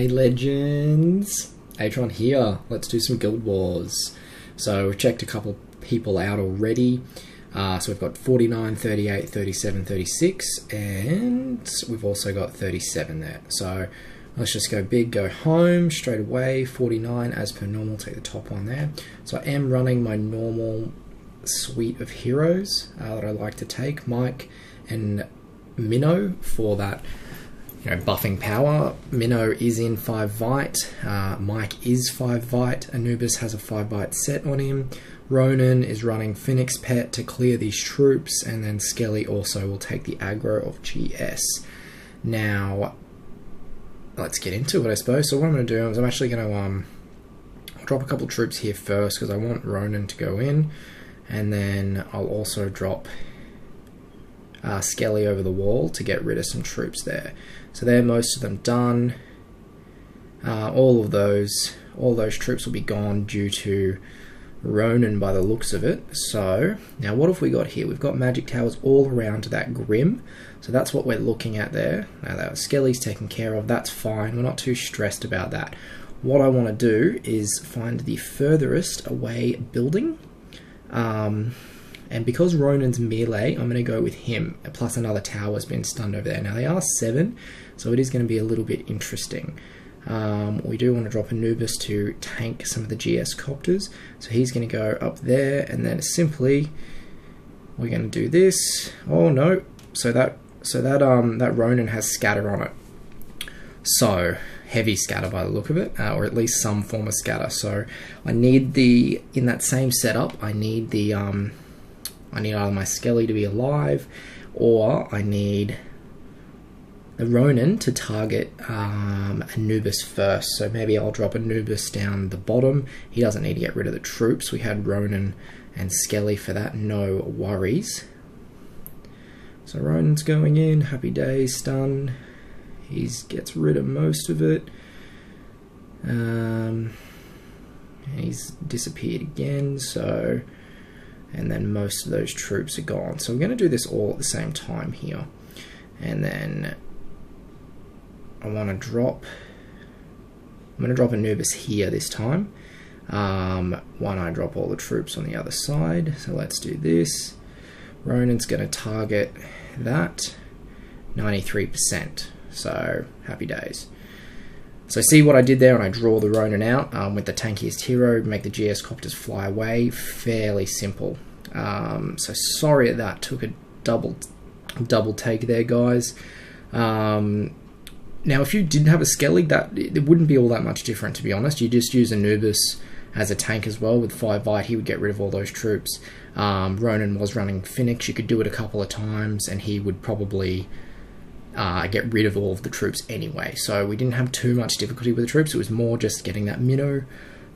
Hey legends, Atron here. Let's do some Guild Wars. So we've checked a couple people out already. So we've got 49, 38, 37, 36, and we've also got 37 there. So let's just go big, go home straight away. 49 as per normal, take the top one there. So I am running my normal suite of heroes that I like to take. Mike and Minnow for that, buffing power. Minnow is in 5 Vite, Mike is 5 Vite, Anubis has a 5 Vite set on him, Ronan is running Phoenix Pet to clear these troops, and then Skelly also will take the aggro of GS. Now, let's get into it, I suppose. So what I'm going to do is I'm actually going to drop a couple troops here first because I want Ronan to go in, and then I'll also drop Skelly over the wall to get rid of some troops there. So there, most of them done. All those troops will be gone due to Ronan by the looks of it. So now what have we got here? We've got magic towers all around that Grim. So that's what we're looking at there. Now that Skelly's taken care of, that's fine. We're not too stressed about that. What I want to do is find the furthest away building. And because Ronan's melee, I'm going to go with him, plus another tower's been stunned over there. Now they are 7, so it is going to be a little bit interesting. We do want to drop Anubis to tank some of the GS copters, so he's going to go up there, and then simply we're going to do this. Oh no, so that Ronan has scatter on it. So heavy scatter by the look of it, or at least some form of scatter. So I need in that same setup, I need either my Skelly to be alive, or I need the Ronan to target Anubis first. So maybe I'll drop Anubis down the bottom. He doesn't need to get rid of the troops. We had Ronan and Skelly for that, no worries. So Ronan's going in, happy days, stun. He gets rid of most of it. He's disappeared again, so... and then most of those troops are gone. So we're going to do this all at the same time here. And then I want to drop... I'm going to drop Anubis here this time. When I drop all the troops on the other side. So let's do this. Ronan's going to target that. 93%. So happy days. So see what I did there, and I draw the Ronan out with the tankiest hero, make the GS copters fly away. Fairly simple. So sorry that took a double take there, guys. Now if you didn't have a Skelly, it wouldn't be all that much different, to be honest. You just use Anubis as a tank as well with 5 Vite. He would get rid of all those troops. Ronan was running Phoenix. You could do it a couple of times and he would probably get rid of all of the troops anyway. So we didn't have too much difficulty with the troops. It was more just getting that Minnow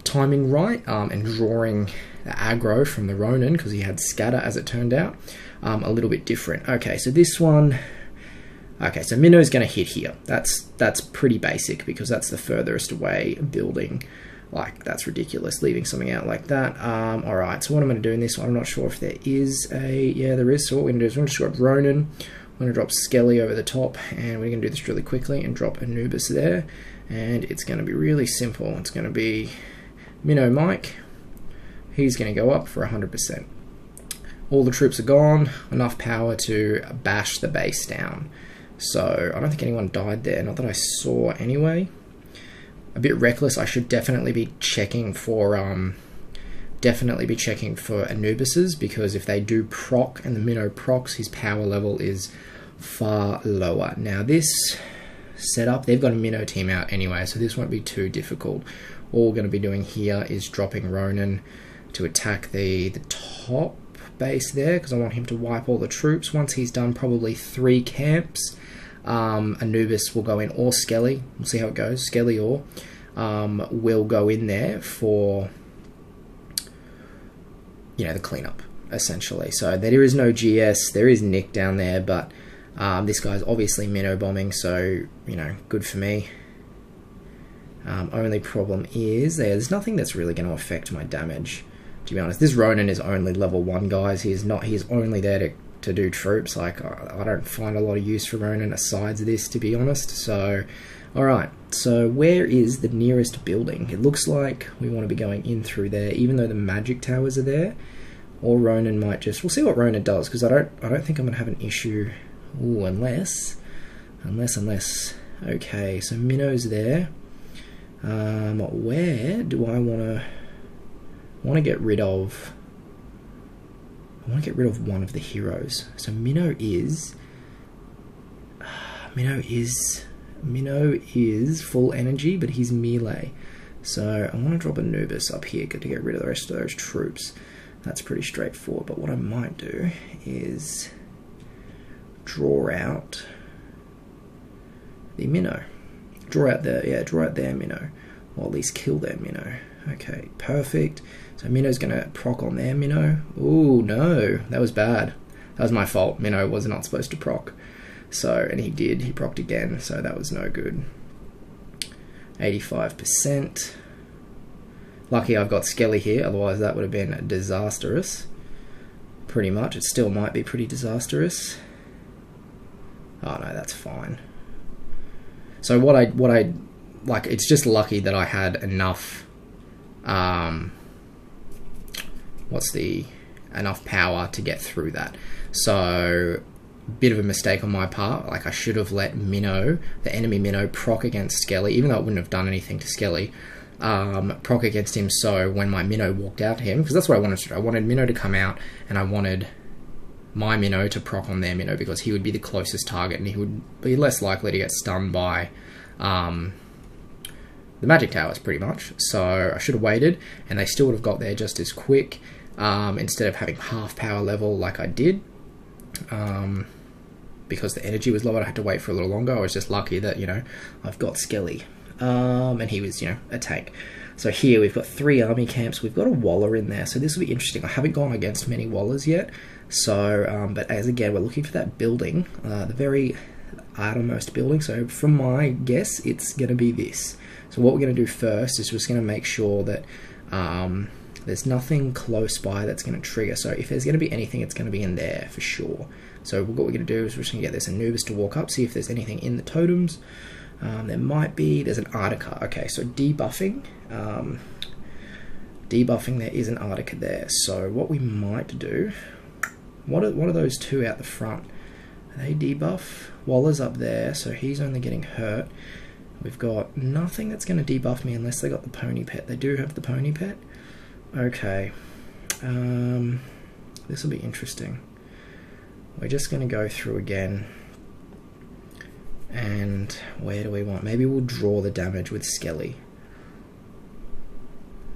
timing right, and drawing the aggro from the Ronan, because he had scatter as it turned out, a little bit different. Okay, so this one... okay, so Minnow's going to hit here. That's pretty basic, because that's the furthest away building. Like, that's ridiculous, leaving something out like that. Alright, so what I'm going to do in this one, I'm not sure if there is a... yeah, there is. So what we're going to do is we're going to just drop Ronan. I'm going to drop Skelly over the top, and we're going to do this really quickly and drop Anubis there. And it's going to be really simple. It's going to be Minnow Mike. He's going to go up for 100%. All the troops are gone. Enough power to bash the base down. So I don't think anyone died there. Not that I saw anyway. A bit reckless. I should definitely be checking for Anubis's, because if they do proc and the Minnow procs, his power level is far lower. Now this setup, they've got a Minnow team out anyway, so this won't be too difficult. All we're going to be doing here is dropping Ronan to attack the top base there, because I want him to wipe all the troops. Once he's done probably 3 camps, Anubis will go in, or Skelly, we'll see how it goes, Skelly or will go in there for the cleanup, essentially. So there is no GS, there is Nick down there, but this guy's obviously Minnow bombing, so good for me. Only problem is there's nothing that's really going to affect my damage, to be honest. This Ronan is only level 1, guys. He is only there to to do troops. Like, I don't find a lot of use for Ronin aside this, to be honest. So, alright, so where is the nearest building? It looks like we want to be going in through there, even though the magic towers are there. Or Ronin might just... We'll see what Ronin does, because I don't think I'm going to have an issue... Ooh, unless... Okay, so Minnow's there. Where do I want to get rid of... I want to get rid of one of the heroes. So Minnow is full energy, but he's melee. So I want to drop Anubis up here to get rid of the rest of those troops. That's pretty straightforward. But what I might do is draw out the Minnow. Draw out their Minnow. Or at least kill their Minnow. Okay, perfect. So Minnow's going to proc on their Minnow. Ooh, no. That was bad. That was my fault. Minnow was not supposed to proc. So, and he did. He procced again. So that was no good. 85%. Lucky I've got Skelly here. Otherwise that would have been disastrous. Pretty much. It still might be pretty disastrous. Oh, no, that's fine. So what I like, it's just lucky that I had enough... enough power to get through that. So, bit of a mistake on my part. Like, I should have let Minnow, the enemy Minnow, proc against Skelly, even though it wouldn't have done anything to Skelly. Proc against him, so when my Minnow walked out to him, because that's what I wanted to do. I wanted Minnow to come out, and I wanted my Minnow to proc on their Minnow, because he would be the closest target, and he would be less likely to get stunned by the magic towers, pretty much. So I should have waited, and they still would have got there just as quick, instead of having half power level like I did. Because the energy was lower, I had to wait for a little longer. I was just lucky that, you know, I've got Skelly. And he was, you know, a tank. So here we've got 3 army camps. We've got a Walla in there, so this will be interesting. I haven't gone against many Wallas yet. So, but as again, we're looking for that building, the very outermost building. So from my guess, it's going to be this. So what we're going to do first is just going to make sure that there's nothing close by that's going to trigger. So if there's going to be anything, it's going to be in there for sure. So what we're going to do is we're just going to get this Anubis to walk up, see if there's anything in the totems. There might be, there's an Artica. Okay, so debuffing, there is an Artica there. So what we might do, what are those 2 out the front? Are they debuff? Walla's up there, so he's only getting hurt. We've got nothing that's going to debuff me unless they got the pony pet. They do have the pony pet. Okay, this will be interesting. We're just going to go through again. And where do we want? Maybe we'll draw the damage with Skelly.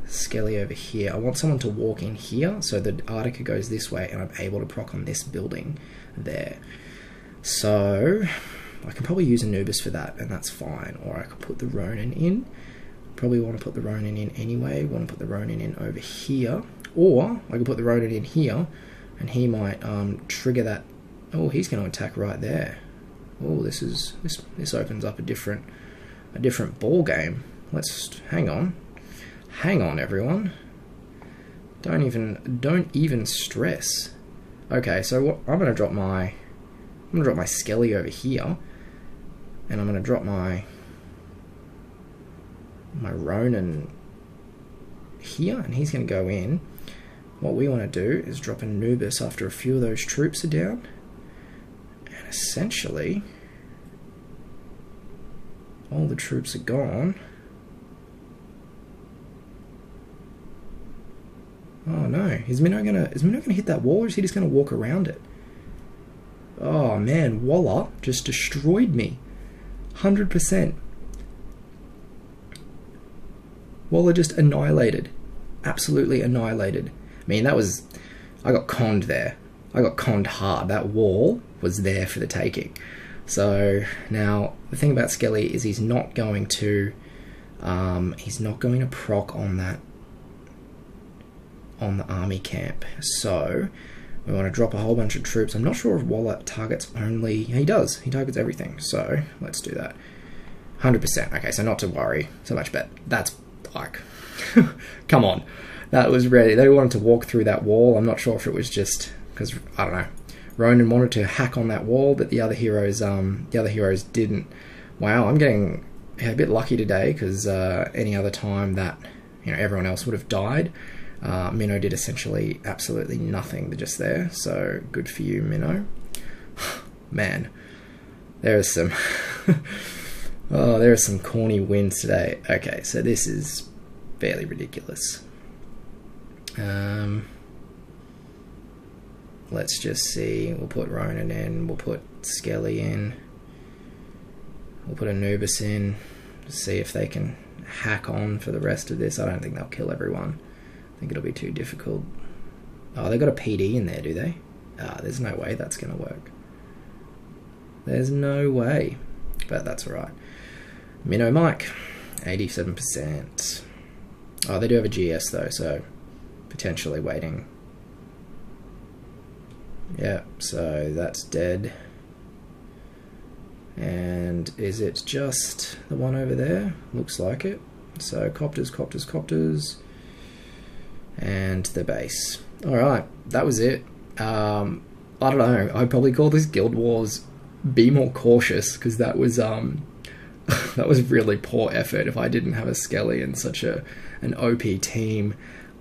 Skelly over here. I want someone to walk in here, so the Artica goes this way, and I'm able to proc on this building there. So I can probably use Anubis for that, and that's fine. Or I could put the Ronin in. Probably want to put the Ronin in anyway. Want to put the Ronin in over here. Or I could put the Ronin in here, and he might trigger that. Oh, he's going to attack right there. Oh, this opens up a different ball game. Let's hang on, everyone. Don't even stress. Okay, so what I'm gonna drop my Skelly over here, and I'm gonna drop my Ronin here, and he's gonna go in. What we want to do is drop Anubis after a few of those troops are down. Essentially, all the troops are gone. Oh no, is Minnow gonna hit that wall, or is he just gonna walk around it? Oh man, Walla just destroyed me. 100%. Walla just annihilated. Absolutely annihilated. I mean, I got conned there. I got conned hard. That wall was there for the taking. So now the thing about Skelly is he's not going to proc on the army camp. So we want to drop a whole bunch of troops. I'm not sure if Walla targets only. Yeah, he does. He targets everything. So let's do that. 100%. Okay, so not to worry so much, but that's like, come on. That was ready. They wanted to walk through that wall. I'm not sure if it was just because, I don't know, Ronan wanted to hack on that wall, but the other heroes didn't. Wow, I'm getting a bit lucky today, because any other time that everyone else would have died, Minnow did essentially absolutely nothing just there. So good for you, Minnow. Man, there is some oh, there are some corny wins today. Okay, so this is fairly ridiculous. Let's just see. We'll put Ronan in. We'll put Skelly in. We'll put Anubis in. See if they can hack on for the rest of this. I don't think they'll kill everyone. I think it'll be too difficult. Oh, they got a PD in there, do they? There's no way that's going to work. There's no way. But that's alright. Minnow Mike, 87%. Oh, they do have a GS though, so potentially waiting. Yeah, so that's dead. And is it just the one over there? Looks like it. So copters, copters, copters. And the base. Alright, that was it. I don't know, I'd probably call this Guild Wars Be More Cautious, because that was that was really poor effort. If I didn't have a Skelly and such an OP team,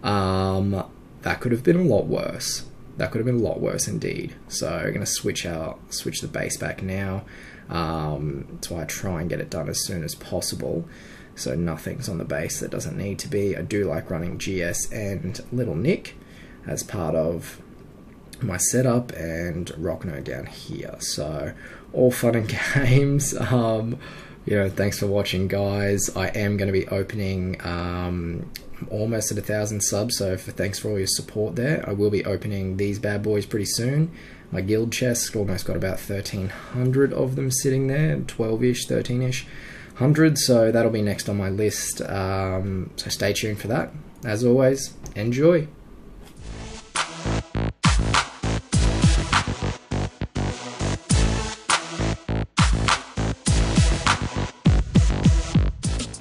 that could have been a lot worse. That could have been a lot worse indeed. So I'm going to switch the base back now. So I try and get it done as soon as possible. So nothing's on the base that doesn't need to be. I do like running GS and Little Nick as part of my setup, and Rockno down here. So all fun and games. Thanks for watching, guys. I am going to be opening almost at 1,000 subs, so thanks for all your support there. I will be opening these bad boys pretty soon. My guild chest almost got about 1,300 of them sitting there, 12-ish, 13-ish, 100, so that'll be next on my list. So stay tuned for that. As always, enjoy.